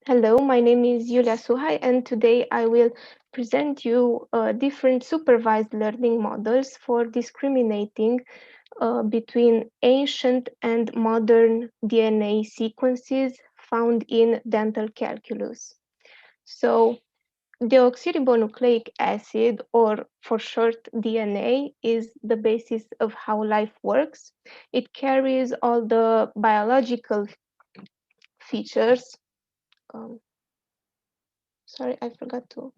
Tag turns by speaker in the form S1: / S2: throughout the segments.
S1: Hello, my name is Julia Suhai, and today I will present you different supervised learning models for discriminating between ancient and modern DNA sequences found in dental calculus. So, deoxyribonucleic acid, or for short DNA, is the basis of how life works. It carries all the biological features. Um, Sorry, I forgot to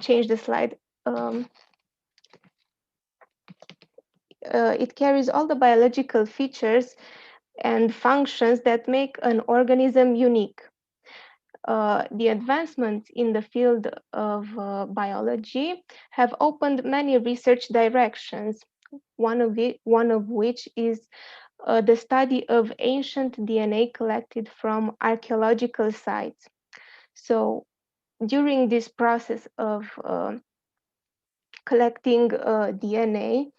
S1: change the slide. Um, it carries all the biological features and functions that make an organism unique. The advancements in the field of biology have opened many research directions, one of which is the study of ancient DNA collected from archeological sites. So during this process of collecting DNA,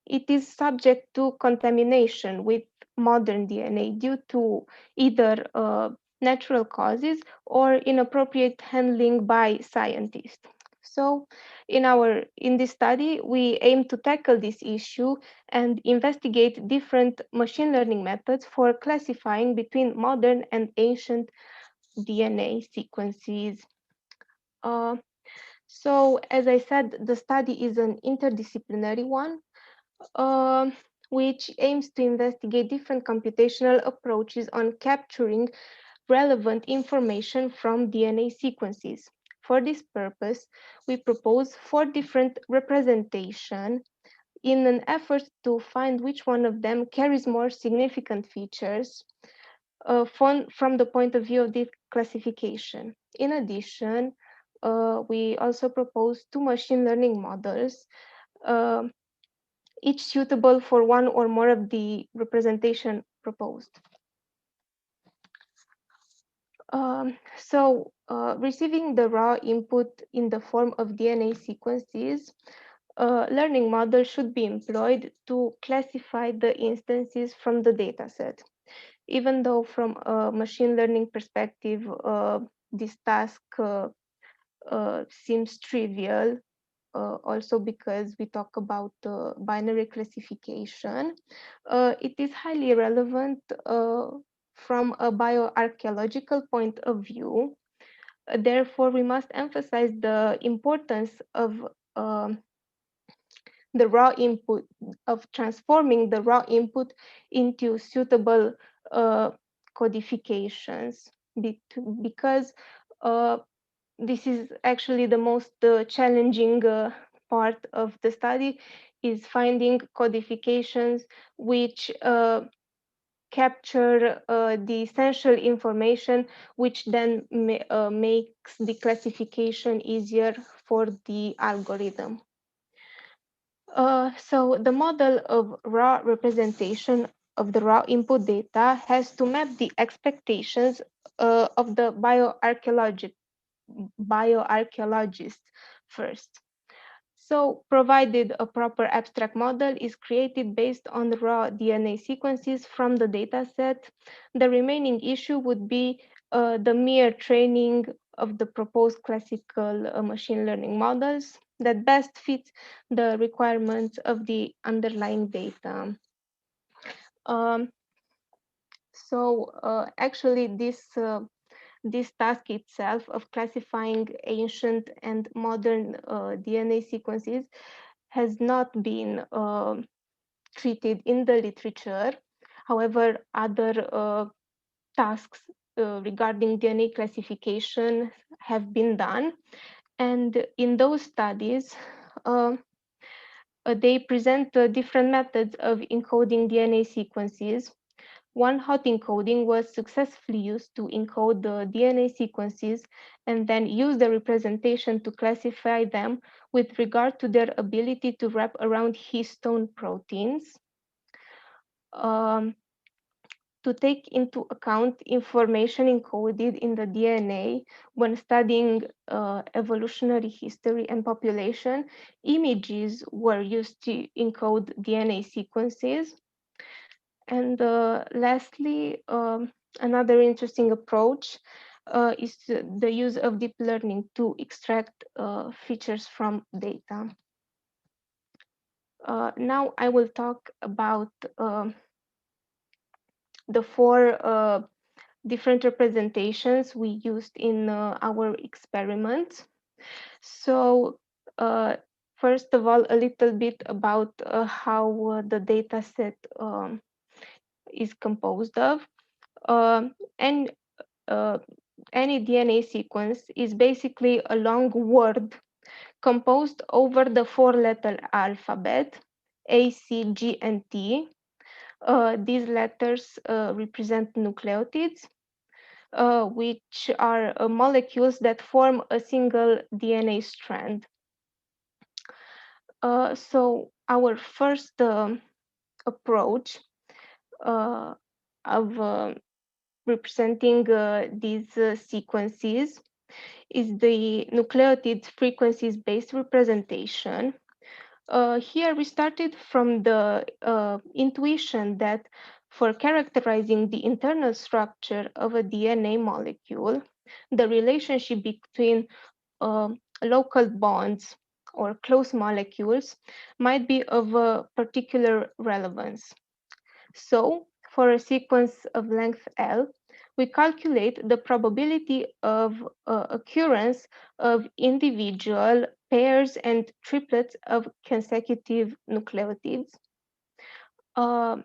S1: it is subject to contamination with modern DNA due to either natural causes or inappropriate handling by scientists. So in this study, we aim to tackle this issue and investigate different machine learning methods for classifying between modern and ancient DNA sequences. Uh, so as I said, the study is an interdisciplinary one, uh, which aims to investigate different computational approaches on capturing relevant information from DNA sequences. For this purpose, we propose 4 different representations in an effort to find which one of them carries more significant features from the point of view of this classification. In addition, we also propose 2 machine learning models, uh, each suitable for one or more of the representation proposed. Receiving the raw input in the form of DNA sequences, a learning model should be employed to classify the instances from the dataset. Even though from a machine learning perspective, this task seems trivial, also because we talk about binary classification. It is highly relevant from a bioarchaeological point of view. Therefore, we must emphasize the importance of um, the raw input, of transforming the raw input into suitable uh, codifications, because uh, this is actually the most challenging part of the study, is finding codifications which capture the essential information, which then makes the classification easier for the algorithm. So the model of raw representation of the raw input data has to map the expectations of the bioarchaeologist first. So, provided a proper abstract model is created based on the raw DNA sequences from the dataset, the remaining issue would be the mere training of the proposed classical machine learning models that best fit the requirements of the underlying data. Um, Actually, this task itself of classifying ancient and modern DNA sequences has not been treated in the literature. However, other tasks regarding DNA classification have been done. And in those studies, uh, they present different methods of encoding DNA sequences. One hot encoding was successfully used to encode the DNA sequences and then use the representation to classify them with regard to their ability to wrap around histone proteins. Um, to take into account information encoded in the DNA when studying evolutionary history and population, images were used to encode DNA sequences. And lastly, Another interesting approach is the use of deep learning to extract features from data. Now I will talk about the four different representations we used in our experiments. So first of all, a little bit about how the data set is composed of. And any DNA sequence is basically a long word composed over the four-letter alphabet, A, C, G, and T. These letters represent nucleotides, which are molecules that form a single DNA strand. So our first approach of representing these sequences is the nucleotide frequencies-based representation. Here we started from the intuition that for characterizing the internal structure of a DNA molecule, the relationship between local bonds or close molecules might be of a particular relevance. So for a sequence of length L, we calculate the probability of occurrence of individual pairs and triplets of consecutive nucleotides uh,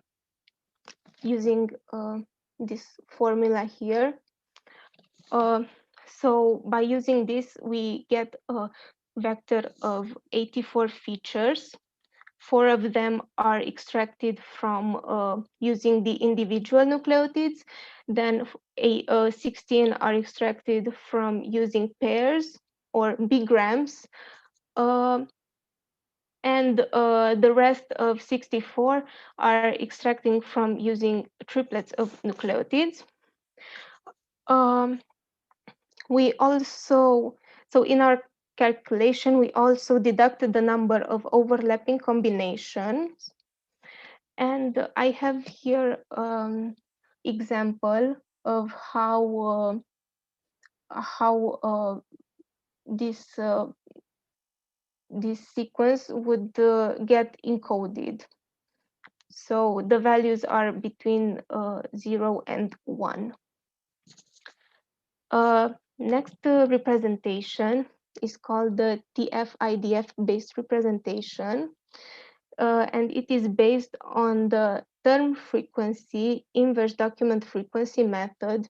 S1: using this formula here. Uh, so by using this, we get a vector of 84 features. 4 of them are extracted from using the individual nucleotides. Then 16 are extracted from using pairs or bigrams. And the rest of 64 are extracting from using triplets of nucleotides. Um, we also, so in our calculation, we also deducted the number of overlapping combinations. And I have here example of how this sequence would get encoded. So the values are between 0 and 1. Next representation is called the TF-IDF based representation. And it is based on the term frequency inverse document frequency method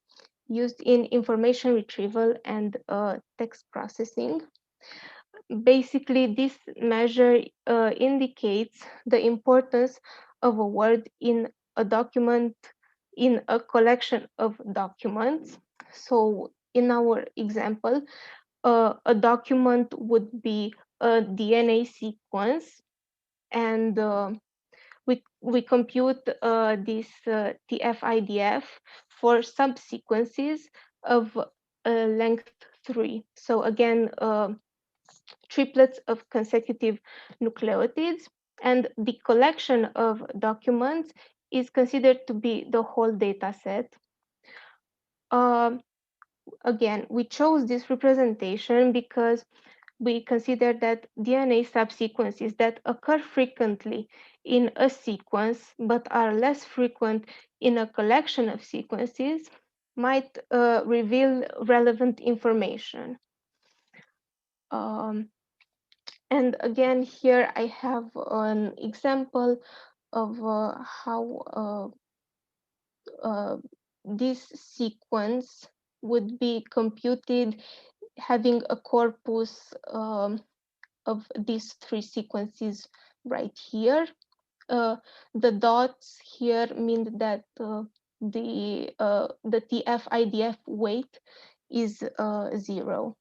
S1: used in information retrieval and text processing. Basically, this measure indicates the importance of a word in a document, in a collection of documents. So in our example, a document would be a DNA sequence, and we compute this TF-IDF for subsequences of length 3. So again, triplets of consecutive nucleotides, and the collection of documents is considered to be the whole data set. Again, we chose this representation because we consider that DNA subsequences that occur frequently in a sequence but are less frequent in a collection of sequences might reveal relevant information. And again, here I have an example of how this sequence would be computed having a corpus of these 3 sequences right here. The dots here mean that the TF-IDF weight is 0.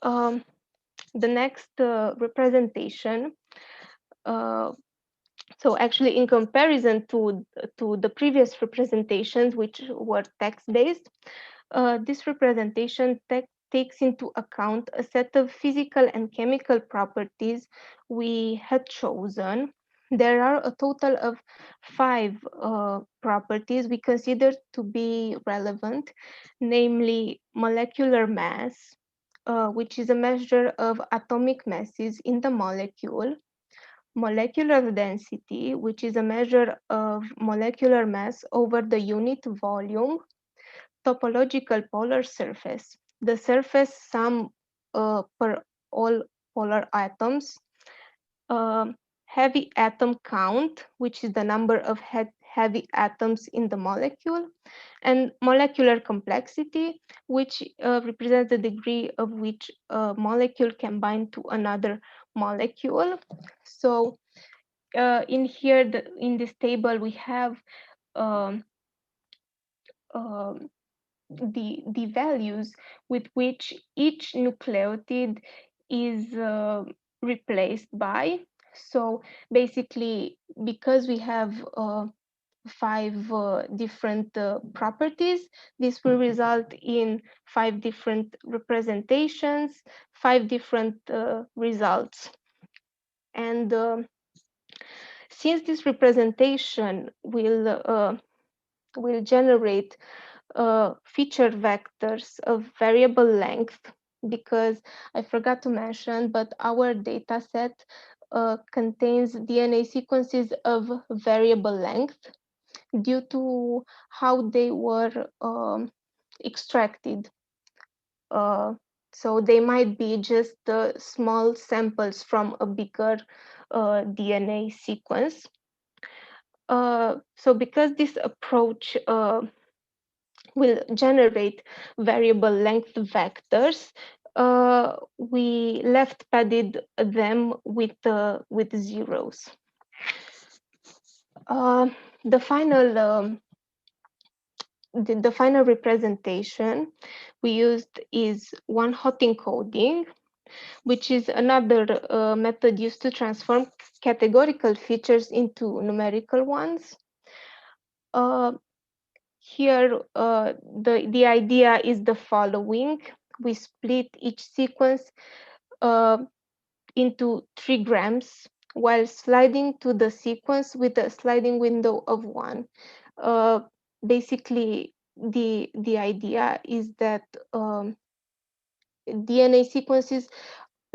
S1: The next representation, so actually in comparison to the previous representations, which were text-based, this representation takes into account a set of physical and chemical properties we had chosen. There are a total of 5 properties we consider to be relevant, namely molecular mass, which is a measure of atomic masses in the molecule, molecular density, which is a measure of molecular mass over the unit volume, topological polar surface, the surface sum per all polar atoms, um, heavy atom count, which is the number of heavy atoms in the molecule, and molecular complexity, which represents the degree of which a molecule can bind to another molecule. So in here, in this table, we have um, um, the values with which each nucleotide is replaced by. So basically, because we have 5 different properties, this will result in 5 different representations, 5 different results. And since this representation will generate feature vectors of variable length, because I forgot to mention, but our data set contains DNA sequences of variable length due to how they were extracted. Uh, so they might be just small samples from a bigger DNA sequence. So because this approach will generate variable length vectors, we left padded them with zeros. Uh, the final the final representation we used is one-hot encoding, which is another method used to transform categorical features into numerical ones. Uh, Here, the idea is the following. We split each sequence uh, into 3 grams while sliding to the sequence with a sliding window of 1. Uh, Basically, the idea is that DNA sequences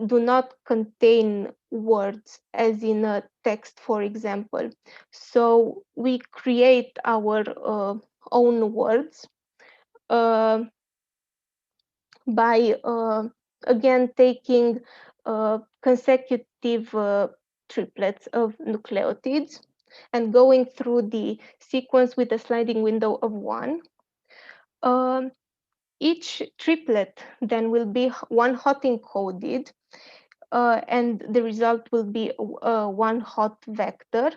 S1: do not contain words as in a text, for example. So we create our own words uh, by again taking consecutive triplets of nucleotides and going through the sequence with a sliding window of 1. Um, each triplet then will be one hot encoded, and the result will be one hot vector.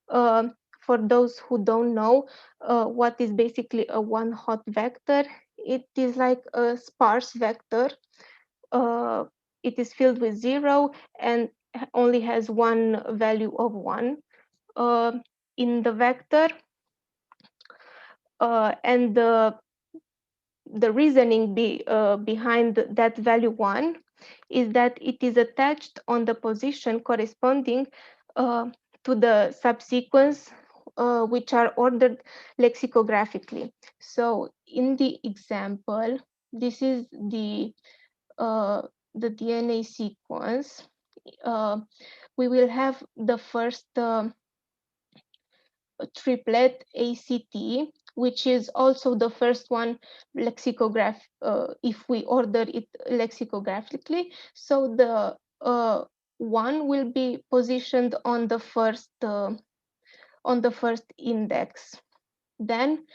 S1: For those who don't know what is basically a one hot vector, it is like a sparse vector. Uh, it is filled with 0 and only has one value of 1 uh, in the vector. And the reasoning behind that value 1 is that it is attached on the position corresponding uh, to the subsequence which are ordered lexicographically. So in the example, this is uh, the DNA sequence. We will have the first triplet ACT, which is also the first one if we order it lexicographically. So the one will be positioned on the first index. Then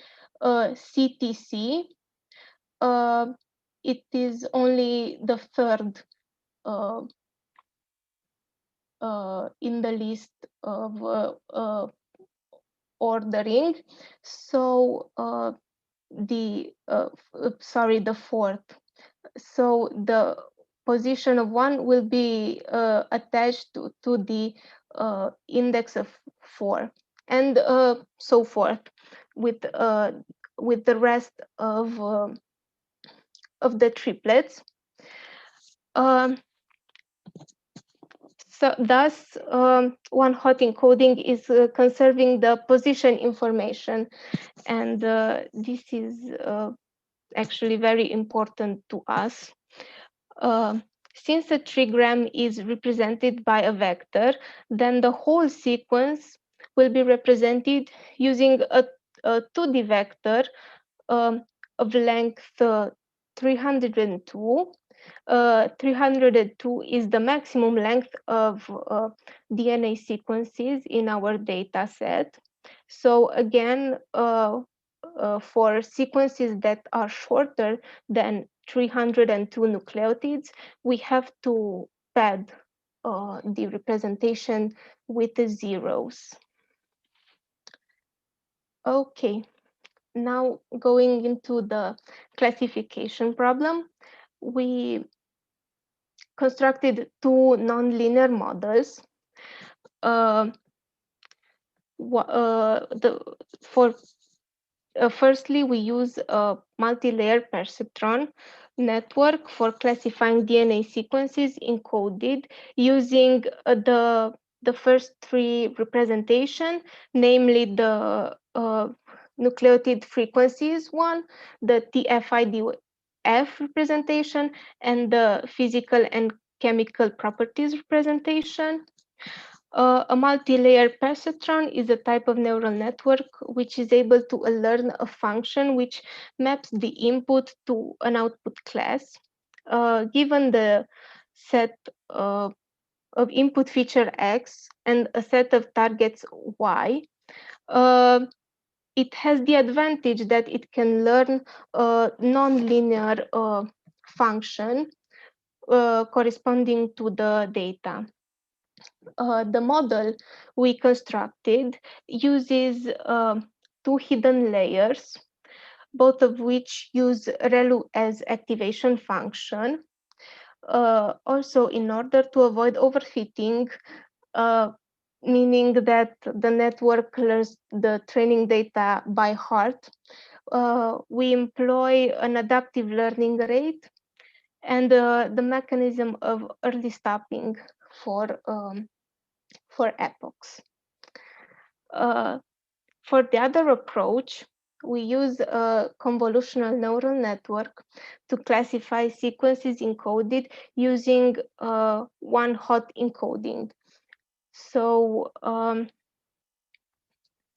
S1: CTC, it is only the third in the list of ordering. So the fourth. So the position of 1 will be attached to the index of 4, and so forth with the rest of the triplets. Um, So thus, one-hot encoding is conserving the position information, and this is actually very important to us. Uh, since a trigram is represented by a vector, then the whole sequence will be represented using a 2D vector um, of length 302. 302 is the maximum length of DNA sequences in our data set. So again, for sequences that are shorter than 302 nucleotides, we have to pad the representation with the zeros. Okay, now going into the classification problem, we constructed two nonlinear models. Uh, for Firstly, we use a multi-layer perceptron network for classifying DNA sequences encoded using the first three representation, namely the nucleotide frequencies one, the TF-IDF representation, and the physical and chemical properties representation. A multi-layer perceptron is a type of neural network which is able to learn a function which maps the input to an output class. Given the set of input feature X and a set of targets Y, uh, it has the advantage that it can learn a non-linear function corresponding to the data. The model we constructed uses two hidden layers, both of which use ReLU as activation function. Also, in order to avoid overfitting, uh, meaning that the network learns the training data by heart, we employ an adaptive learning rate and the mechanism of early stopping for epochs. Uh, for the other approach, we use a convolutional neural network to classify sequences encoded using one-hot encoding. So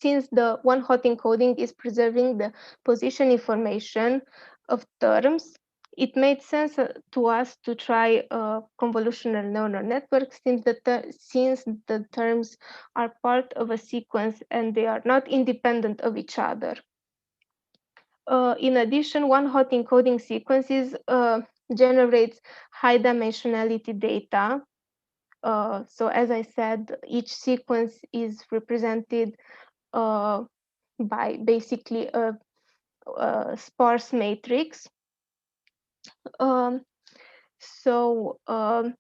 S1: since the one-hot encoding is preserving the position information of terms, it made sense to us to try a convolutional neural network since the terms are part of a sequence and they are not independent of each other. In addition, one-hot encoding sequences generates high dimensionality data. So as I said, each sequence is represented uh, by basically a sparse matrix. Um, so the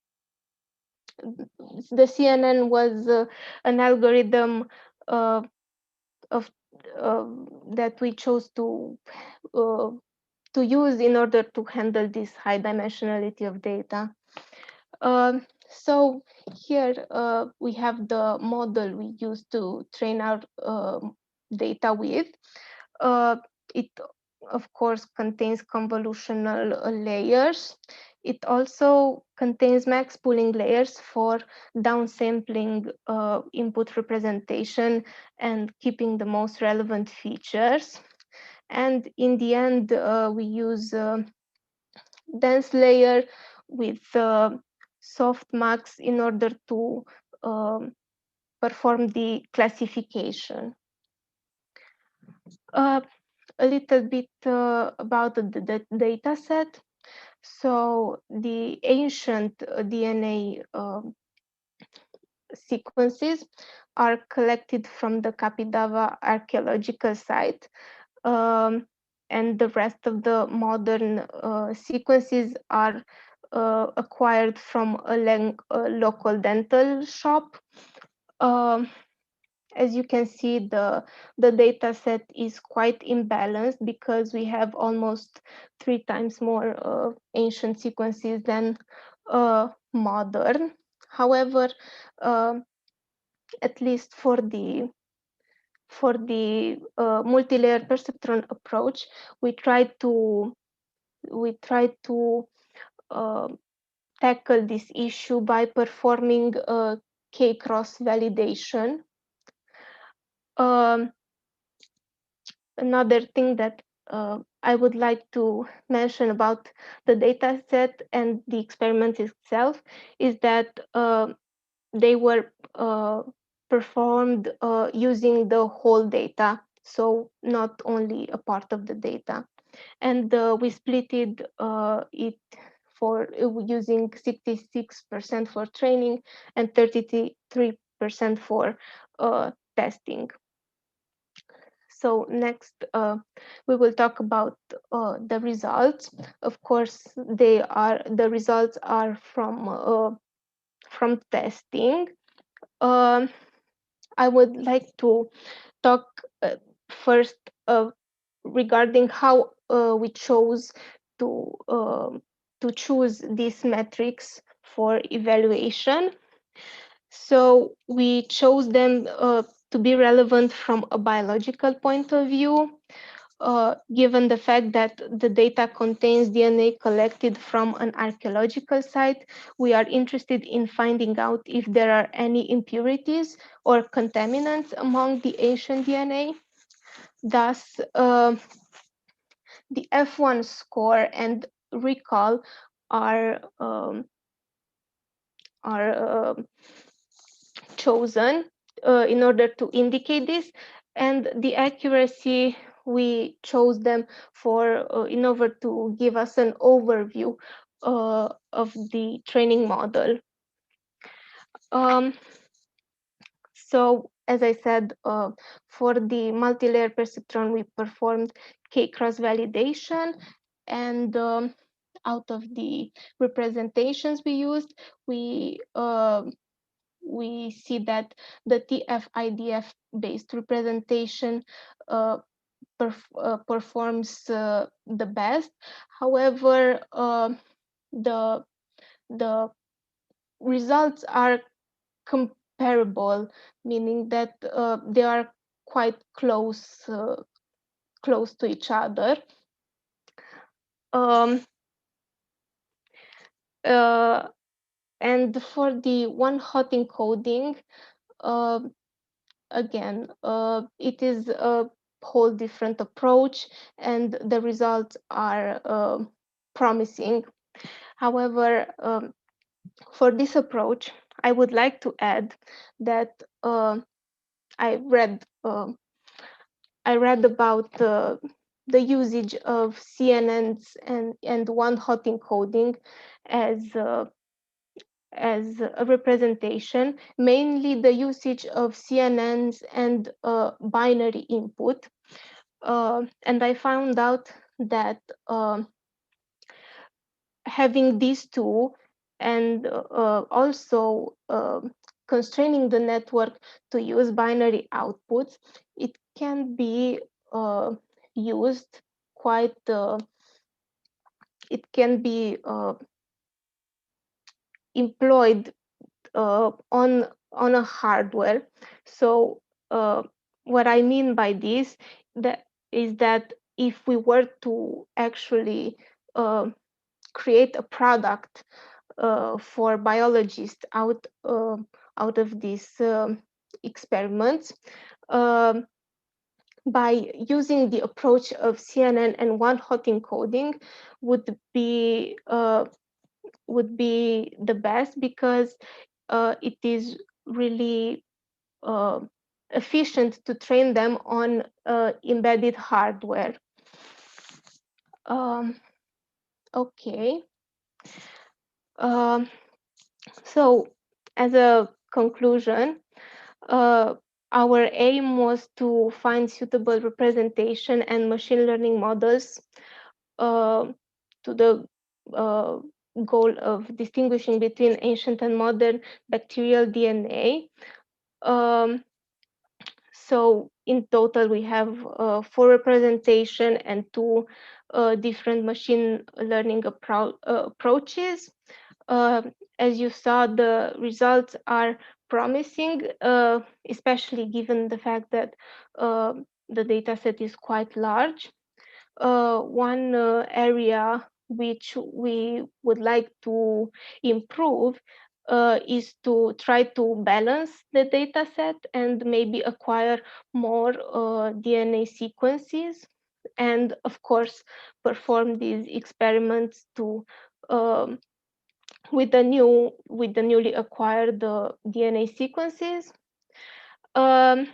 S1: CNN was an algorithm uh, of that we chose uh, to use in order to handle this high dimensionality of data. So here we have the model we use to train our data with. It of course contains convolutional layers. It also contains max pooling layers for downsampling input representation and keeping the most relevant features. And in the end, we use dense layer with softmax in order to perform the classification. A little bit about the data set. So the ancient DNA sequences are collected from the Kapidava archeological site. And the rest of the modern sequences are acquired from a local dental shop. Um, as you can see, the data set is quite imbalanced because we have almost 3 times more ancient sequences than modern. However, at least for the multi-layer perceptron approach, we try to uh, tackle this issue by performing k-cross validation. Another thing that I would like to mention about the data set and the experiment itself is that they were performed using the whole data, so not only a part of the data. And we split it for using 66% for training and 33% for testing. So next, we will talk about the results. Of course, the results are from testing. I would like to talk first regarding how we chose to choose these metrics for evaluation. So we chose them to be relevant from a biological point of view, given the fact that the data contains DNA collected from an archaeological site. We are interested in finding out if there are any impurities or contaminants among the ancient DNA. Thus, the F1 score and recall are chosen in order to indicate this, and the accuracy we chose them for in order to give us an overview of the training model. So as I said, for the multi-layer perceptron, we performed k-cross validation, and out of the representations we used, we see that the TF-IDF based representation performs the best. However, the results are comparable, meaning that they are quite close to each other. And for the one-hot encoding, again, it is a whole different approach, and the results are promising. However, for this approach, I would like to add that I read about the usage of CNNs and one-hot encoding as a representation, mainly the usage of CNNs and binary input. And I found out that having these two and also constraining the network to use binary outputs, it can be used quite, it can be employed on a hardware. So what I mean by this is that if we were to actually create a product for biologists out of these experiments, by using the approach of CNN and one-hot encoding would be the best, because it is really efficient to train them on embedded hardware. Okay. So as a conclusion, our aim was to find suitable representation and machine learning models to the goal of distinguishing between ancient and modern bacterial DNA. So in total, we have 4 representation and 2 different machine learning approaches. As you saw, the results are promising, especially given the fact that the dataset is quite large. One area which we would like to improve is to try to balance the data set and maybe acquire more DNA sequences, and of course perform these experiments to um, with the newly acquired DNA sequences. Um,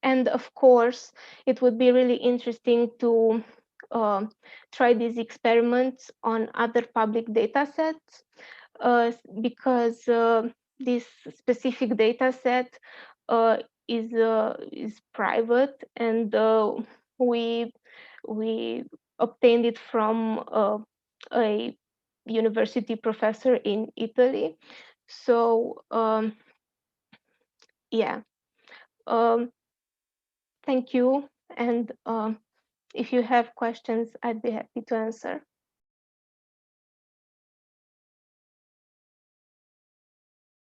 S1: and of course, it would be really interesting to uh, try these experiments on other public data sets, because this specific data set uh, is private, and we we obtained it from a university professor in Italy. So yeah, um, thank you. And if you have questions, I'd be happy to answer.